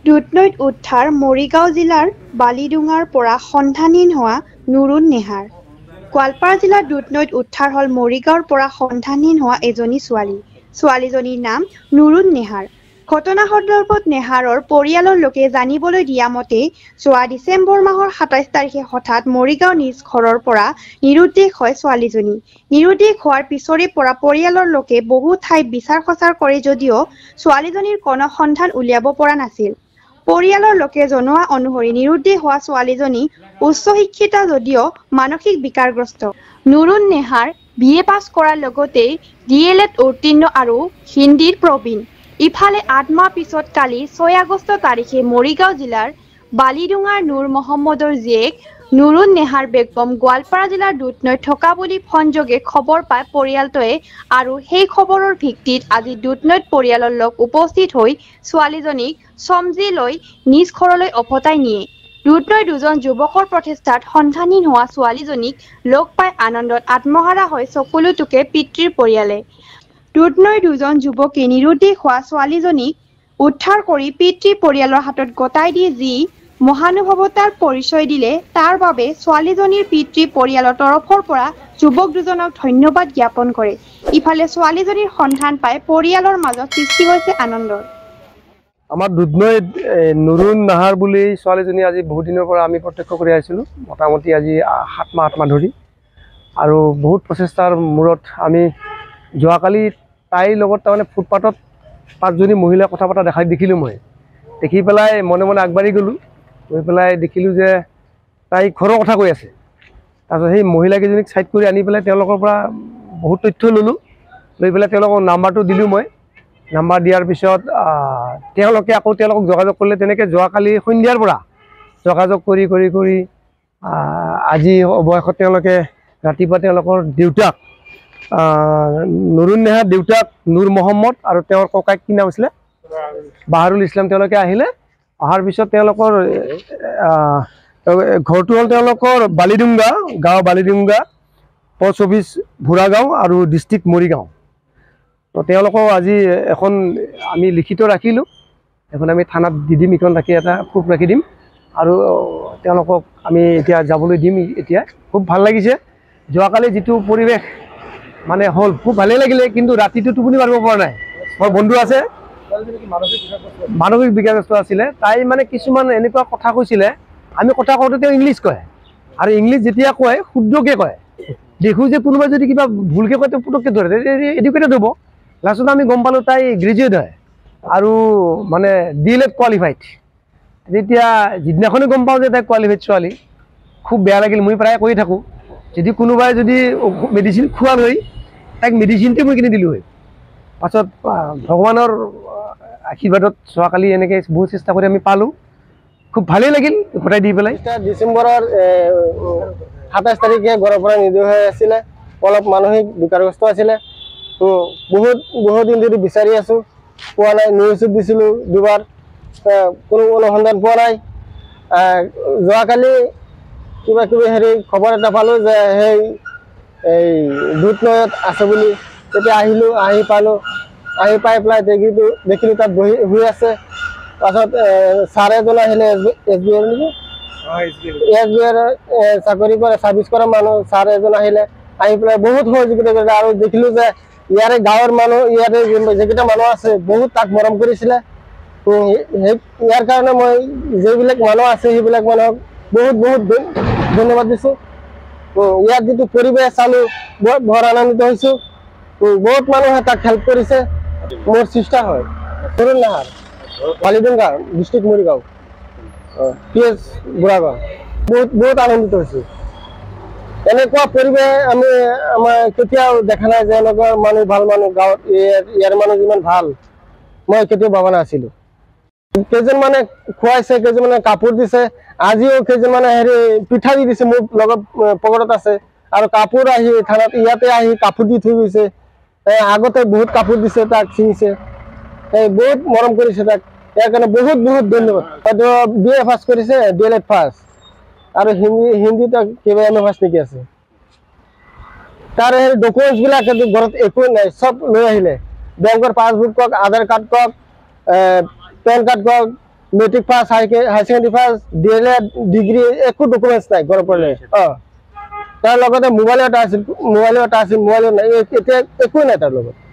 দুধনৈত উদ্ধাৰ মৰিগাঁও জিলাৰ বালিডুঙাৰ পৰা সন্ধানহীন হোৱা নুৰুন নেহাৰ। গোৱালপাৰা জিলাৰ দুধনৈত উদ্ধাৰ হ'ল মৰিগাঁৱৰ পৰা সন্ধানহীন হোৱা এজনী ছোৱালী। ছোৱালীজনীৰ নাম নুৰুন নেহাৰ। ঘটনা সন্দৰ্ভত নেহাৰৰ পৰিয়ালৰ লোকে জানিবলৈ দিয়া মতে যোৱা ডিচেম্বৰ মাহৰ ২৭ তাৰিখে হঠাৎ মৰিগাঁও নিজ ঘৰৰ পৰা নিৰুদ্দেশ হয় ছোৱালীজনী। নিৰুদ্দেশ হোৱাৰ পিছৰে পৰা পৰিয়ালৰ লোকে বহু ঠাইত বিচাৰ খোচাৰ কৰে যদিও ছোৱালীজনীৰ কোনো সন্ধান উলিয়াব পৰা নাছিল। পৰিয়ালৰ লোকে জনোৱা অনুসৰি নিৰুদ্দেশ হোৱা ছোৱালীজনী উচ্চ শিক্ষিতা যদিও মানসিক বিকাৰগ্ৰস্ত। নুৰুন নেহাৰ BA পাছ কৰাৰ লগতে DLED উত্তীৰ্ণ আৰু হিন্দীৰ প্ৰবীণ। ইফালে ৮ মাহ পিছত কালি ৬ আগষ্ট তাৰিখে মৰিগাঁও জিলাৰ বালিডুঙাৰ নুৰ মহম্মদৰ জীয়েক নুৰুন নেহাৰ বেগম গোৱালপাৰা জিলাৰ দুধনৈত থকা বুলি ফোনযোগে খবৰ পায় পৰিয়ালটোৱে আৰু সেই খবৰৰ ভিত্তিত আজি দুধনৈত পৰিয়ালৰ লোক উপস্থিত হৈ ছোৱালীজনীক চমজি লৈ নিজ ঘৰলৈ উভতাই নিয়ে। দুধনৈৰ দুজন যুৱকৰ প্ৰচেষ্টাত সন্ধানহীন হোৱা ছোৱালীজনীক লগ পাই আনন্দত আত্মহাৰা হৈ চকুলো টুকে পিতৃৰ পৰিয়ালে। দুধনৈৰ দুজন যুৱকে নিৰুদ্দেশ হোৱা ছোৱালীজনীক উদ্ধাৰ কৰি পিতৃ পৰিয়ালৰ হাতত গতাই দিয়ে যি মহানুভৱতাৰ পৰিচয় দিলে তাৰ বাবে ছোৱালীজনীৰ পিতৃ পৰিয়ালৰ তৰফৰ পৰা যুৱক দুজনক ধন্যবাদ জ্ঞাপন কৰে। ইফালে ছোৱালীজনীৰ সন্ধান পাই পৰিয়ালৰ মাজত সৃষ্টি হৈছে আনন্দৰ। আমাৰ দুধনৈত নুৰুন নাহাৰ বুলি ছোৱালীজনী আজি বহুত দিনৰ পৰা আমি প্ৰত্যক্ষ কৰি আহিছিলোঁ, মোটামুটি আজি ৭ মাহ ৮ মাহ ধৰি। আৰু বহুত প্ৰচেষ্টাৰ মূৰত আমি যোৱাকালি তাইৰ লগত তাৰমানে ফুটপাথত ৫জনী মহিলা কথা পতা দেখিলোঁ। মই দেখি পেলাই মনে মনে আগবাঢ়ি গ'লোঁ, গৈ পেলাই দেখিলোঁ যে তাই ঘৰৰ কথা কৈ আছে। তাৰপিছত সেই মহিলাকেইজনীক ছাইড কৰি আনি পেলাই তেওঁলোকৰ পৰা বহুত তথ্য ল'লোঁ, লৈ পেলাই তেওঁলোকৰ নাম্বাৰটো দিলোঁ। মই নাম্বাৰ দিয়াৰ পিছত তেওঁলোকে আকৌ তেওঁলোকক যোগাযোগ কৰিলে। তেনেকৈ যোৱাকালি সন্ধিয়াৰ পৰা যোগাযোগ কৰি কৰি কৰি আজি অৱশেষত তেওঁলোকে ৰাতিপুৱা তেওঁলোকৰ দেউতাক নুৰুন নেহাৰ দেউতাক নুৰ মহম্মদ আৰু তেওঁৰ ককাইক কি নাম আছিলে বাহাৰুল ইছলাম, তেওঁলোকে আহিলে। অহাৰ পিছত তেওঁলোকৰ ঘৰটো হ'ল তেওঁলোকৰ বালিডুংগা গাঁও, বালিডুংগা পোষ্ট অফিচ ভুৰাগাঁও আৰু ডিষ্ট্ৰিক্ট মৰিগাঁও। তো তেওঁলোকক আজি এখন আমি লিখিত ৰাখিলোঁ, এখন আমি থানাত দি দিম, এইখন ৰাখি এটা প্ৰুফ ৰাখি দিম আৰু তেওঁলোকক আমি এতিয়া যাবলৈ দিম। এতিয়া খুব ভাল লাগিছে। যোৱাকালি যিটো পৰিৱেশ মানে হ'ল খুব ভালেই লাগিলে, কিন্তু ৰাতিটো টোপনি মাৰিব পৰা নাই। মোৰ বন্ধু আছে মানসিক বিকাৰগ্ৰস্ত আছিলে। তাই মানে কিছুমান এনেকুৱা কথা কৈছিলে, আমি কথা কওঁতে তেওঁ ইংলিছ কয় আৰু ইংলিছ যেতিয়া কয় শুদ্ধকৈ কয়। দেখোঁ যে কোনোবাই যদি কিবা ভুলকৈ কয় তেওঁ পুটুককৈ ধৰে, এডুকেটেড হ'ব। লাষ্টত আমি গম পালোঁ তাই গ্ৰেজুৱেট হয় আৰু মানে DLED কোৱালিফাইড। তেতিয়া যিদিনাখনে গম পাওঁ যে তাই কোৱালিফাইড ছোৱালী, খুব বেয়া লাগিল। মই প্ৰায় কৈ থাকোঁ, যদি কোনোবাই যদি মেডিচিন খোৱাল হৈ তাইক মেডিচিনটোৱে মই কিনি দিলোঁ হয়। পাছত ভগৱানৰ আশীৰ্বাদত যোৱাকালি এনেকৈ বহুত চেষ্টা কৰি আমি পালোঁ। খুব ভালেই লাগিল ঘটাই দি পেলাই। ডিচেম্বৰৰ ২৭ তাৰিখে ঘৰৰ পৰা নিৰ্দোষ হৈ আছিলে, অলপ মানসিক বিকাৰগ্ৰস্ত আছিলে। বহুত দিন ধৰি বিচাৰি আছোঁ, পোৱা নাই। নিউজত দিছিলোঁ দুবাৰ, কোনো অনুসন্ধান পোৱা নাই। যোৱাকালি কিবা কিবি খবৰ এটা পালোঁ যে এই দুধনৈত আছে বুলি। তেতিয়া আহিলোঁ, আহি পাই পেলাই দেখিলোঁ তাত শুই আছে। পাছত ছাৰ এজন আহিলে, SBI নেকি, SBI চাকৰি কৰে, ছাৰ্ভিচ কৰা মানুহ ছাৰ এজন আহিলে। আহি পেলাই বহুত সহযোগিতা কৰিলে আৰু দেখিলোঁ যে ইয়াৰে গাঁৱৰ মানুহ, ইয়াৰে যিকেইটা মানুহ আছে বহুত তাক মৰম কৰিছিলে। ইয়াৰ কাৰণে মই যিবিলাক মানুহ আছে সেইবিলাক মানুহক বহুত ধন্যবাদ দিছোঁ। ইয়াত যিটো পৰিৱেশ চালোঁ বৰ আনন্দিত হৈছোঁ। বহুত মানুহে তাক হেল্প কৰিছে। মোৰ চিষ্টাৰ হয় নুৰুন নাহাৰ, বালিডুংগা ডিষ্ট্ৰিক্ট মৰিগাঁও, PS বুঢ়াগাঁও। বহুত আনন্দিত হৈছোঁ। এনেকুৱা পৰিৱেশ আমাৰ কেতিয়াও দেখা নাই যে এনেকুৱা মানুহ, ভাল মানুহ গাঁৱত ইয়াৰ মানুহ যিমান ভাল মই কেতিয়াও ভবা নাছিলোঁ। কেইজনমানে খুৱাইছে, কেইজনমানে কাপোৰ দিছে। আজিও কেইজনমানে পিঠা দি দিছে, মোৰ লগত পকেটত আছে। আৰু কাপোৰ আহি থানাত ইয়াতে আহি কাপোৰ দি থৈ গৈছে। আগতে বহুত কাপোৰ দিছে, তাক চিঙিছে, বহুত মৰম কৰিছে তাক। ইয়াৰ কাৰণে বহুত ধন্যবাদ। হয়তো BA পাছ কৰিছে, DLED পাছ আৰু হিন্দীত কিবা MA পাছ নেকি আছে। তাৰ ডকুমেণ্টছবিলাক ঘৰত একো নাই, চব লৈ আহিলে। বেংকৰ পাছবুক কওক, আধাৰ কাৰ্ড কওক, পেন কাৰ্ড কওক মেট্ৰিক পাছ হাই ছেকেণ্ডেৰী পাছ DLED ডিগ্ৰী একো ডকুমেণ্টছ নাই ঘৰৰ পৰা তাৰ লগতে মোবাইলো এটা আছিল মোবাইলো নাই এতিয়া একোৱেই নাই তাৰ লগত